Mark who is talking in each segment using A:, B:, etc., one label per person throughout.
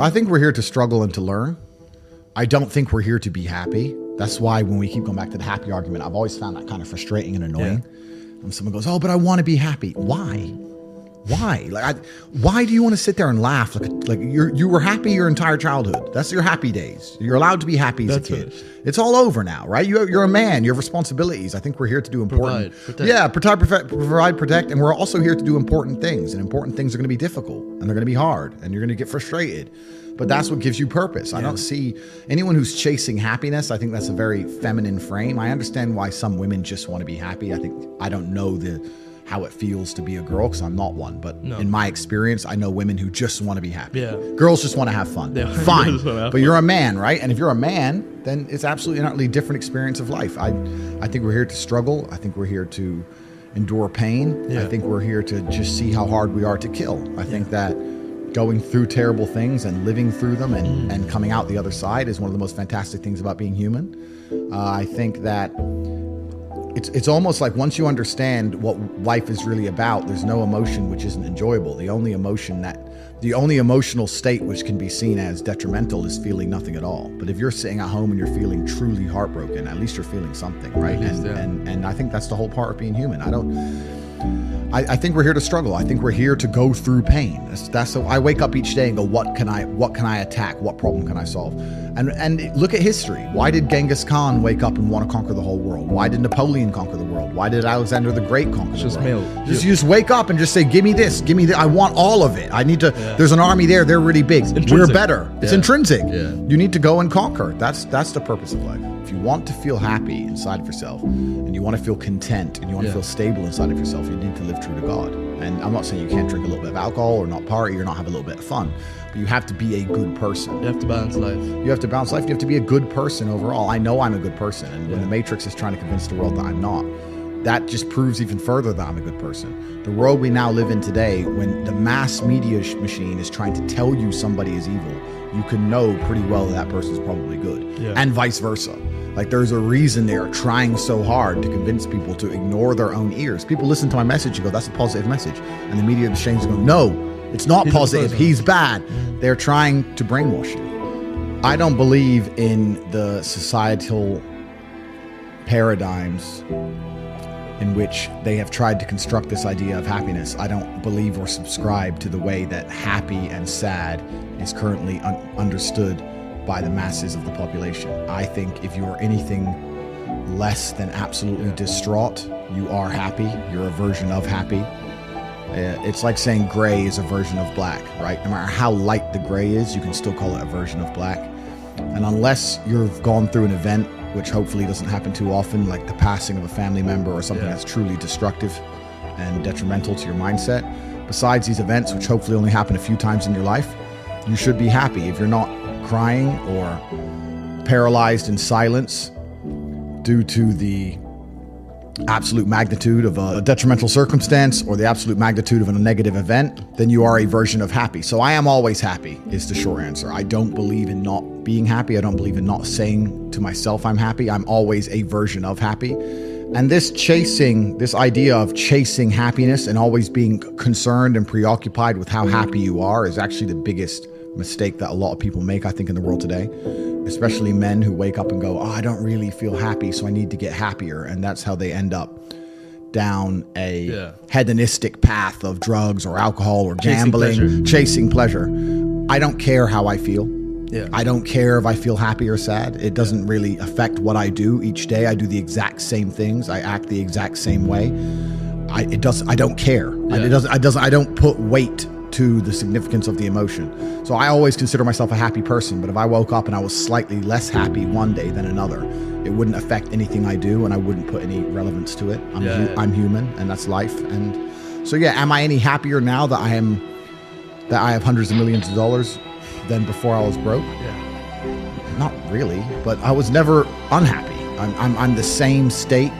A: I think we're here to struggle and to learn. I don't think we're here to be happy. That's why when we keep going back to the happy argument, I've always found that kind of frustrating and annoying. When someone goes, oh, but I want to be happy. Why? Why do you want to sit there and laugh like you were happy your entire childhood? That's your happy days. You're allowed to be happy as a kid.
B: Finished.
A: It's all over now, right? You're a man. You have responsibilities. I think we're here to do important. Provide, protect, and we're also here to do important things. And important things are going to be difficult, and they're going to be hard, and you're going to get frustrated. But that's what gives you purpose. I don't see anyone who's chasing happiness. I think that's a very feminine frame. I understand why some women just want to be happy. I don't know how it feels to be a girl because I'm not one. But in my experience, I know women who just want to be happy. Yeah. Girls just want to have fun. Fine. But you're a man, right? And if you're a man, then it's absolutely an utterly different experience of life. I think we're here to struggle. I think we're here to endure pain. Yeah. I think we're here to just see how hard we are to kill. I think that going through terrible things and living through them and coming out the other side is one of the most fantastic things about being human. I think that it's almost like once you understand what life is really about, there's no emotion which isn't enjoyable. The only emotional state which can be seen as detrimental is feeling nothing at all. But if you're sitting at home and you're feeling truly heartbroken, at least you're feeling something, right? And I think that's the whole part of being human. I think we're here to struggle. I think we're here to go through pain. So I wake up each day and go, what can I attack? What problem can I solve? And look at history. Why did Genghis Khan wake up and want to conquer the whole world? Why did Napoleon conquer the world? Why did Alexander the Great conquer the world? Just wake up and just say, give me this, give me that. I want all of it. I need to, there's an army there. They're really big. We're better. It's intrinsic. Yeah. You need to go and conquer. That's the purpose of life. If you want to feel happy inside of yourself and you want to feel content and you want to feel stable inside of yourself, you need to live true to God. And I'm not saying you can't drink a little bit of alcohol or not party or not have a little bit of fun, but you have to be a good person.
B: You have to balance life.
A: You have to balance life. You have to be a good person overall. I know I'm a good person. And when the Matrix is trying to convince the world that I'm not, that just proves even further that I'm a good person. The world we now live in today, when the mass media machine is trying to tell you somebody is evil, you can know pretty well that person's probably good, and vice versa. Like there's a reason they are trying so hard to convince people to ignore their own ears. People listen to my message and go, that's a positive message. And the media machines go, no, it's not positive. He's bad. They're trying to brainwash you. I don't believe in the societal paradigms in which they have tried to construct this idea of happiness. I don't believe or subscribe to the way that happy and sad is currently understood by the masses of the population. I think if you are anything less than absolutely distraught, you are happy. You're a version of happy. It's like saying gray is a version of black, right? No matter how light the gray is, you can still call it a version of black. And unless you've gone through an event, which hopefully doesn't happen too often, like the passing of a family member or something that's truly destructive and detrimental to your mindset, besides these events, which hopefully only happen a few times in your life, you should be happy. If you're not crying or paralyzed in silence due to the absolute magnitude of a detrimental circumstance or the absolute magnitude of a negative event, then you are a version of happy. So I am always happy is the short answer. I don't believe in not being happy. I don't believe in not saying to myself I'm happy. I'm always a version of happy. And this idea of chasing happiness and always being concerned and preoccupied with how happy you are is actually the biggest mistake that a lot of people make, I think, in the world today, especially men who wake up and go, I don't really feel happy, so I need to get happier. And that's how they end up down a hedonistic path of drugs or alcohol or gambling, chasing pleasure. I don't care how I feel. I don't care if I feel happy or sad. It doesn't really affect what I do each day. I do the exact same things. I act the exact same way. I don't care. I don't put weight to the significance of the emotion. So I always consider myself a happy person, but if I woke up and I was slightly less happy one day than another, it wouldn't affect anything I do and I wouldn't put any relevance to it. I'm human and that's life. And so am I any happier now that I have hundreds of millions of dollars than before I was broke? Not really, but I was never unhappy. I'm the same state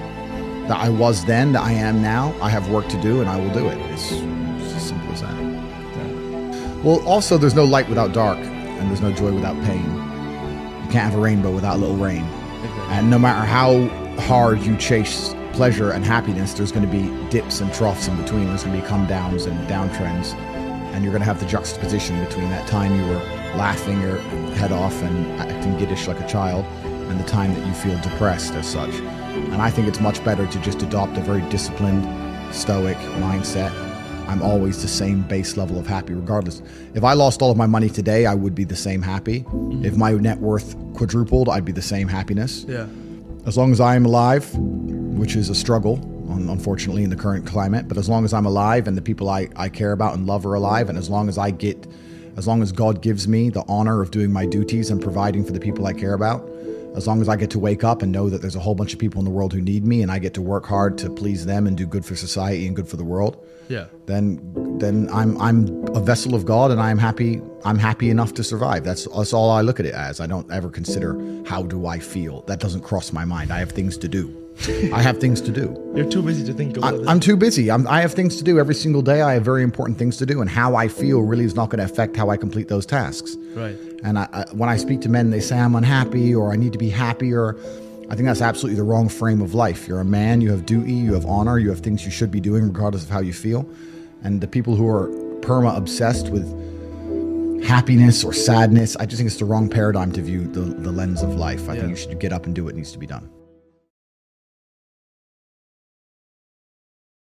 A: that I was then that I am now. I have work to do and I will do it. It's as simple as that. Well, also, there's no light without dark, and there's no joy without pain. You can't have a rainbow without a little rain. And no matter how hard you chase pleasure and happiness, there's going to be dips and troughs in between. There's going to be come downs and downtrends. and you're going to have the juxtaposition between that time you were laughing your head off and acting giddish like a child and the time that you feel depressed as such. And I think it's much better to just adopt a very disciplined, stoic mindset. I'm always the same base level of happy regardless. If I lost all of my money today, I would be the same happy. If my net worth quadrupled, I'd be the same happiness.
B: Yeah.
A: As long as I'm alive, which is a struggle, unfortunately, in the current climate, but as long as I'm alive and the people I care about and love are alive, and as long as God gives me the honor of doing my duties and providing for the people I care about, as long as I get to wake up and know that there's a whole bunch of people in the world who need me and I get to work hard to please them and do good for society and good for the world, then I'm a vessel of God and I'm happy enough to survive. That's all I look at it as. I don't ever consider how do I feel. That doesn't cross my mind. I have things to do. I have things to do.
B: You're too busy to think about it.
A: I'm too busy. I have things to do every single day. I have very important things to do, and how I feel really is not going to affect how I complete those tasks.
B: Right.
A: And when I speak to men, they say I'm unhappy or I need to be happier. I think that's absolutely the wrong frame of life. You're a man, you have duty, you have honor, you have things you should be doing regardless of how you feel. And the people who are perma-obsessed with happiness or sadness, I just think it's the wrong paradigm to view the lens of life. I think you should get up and do what needs to be done.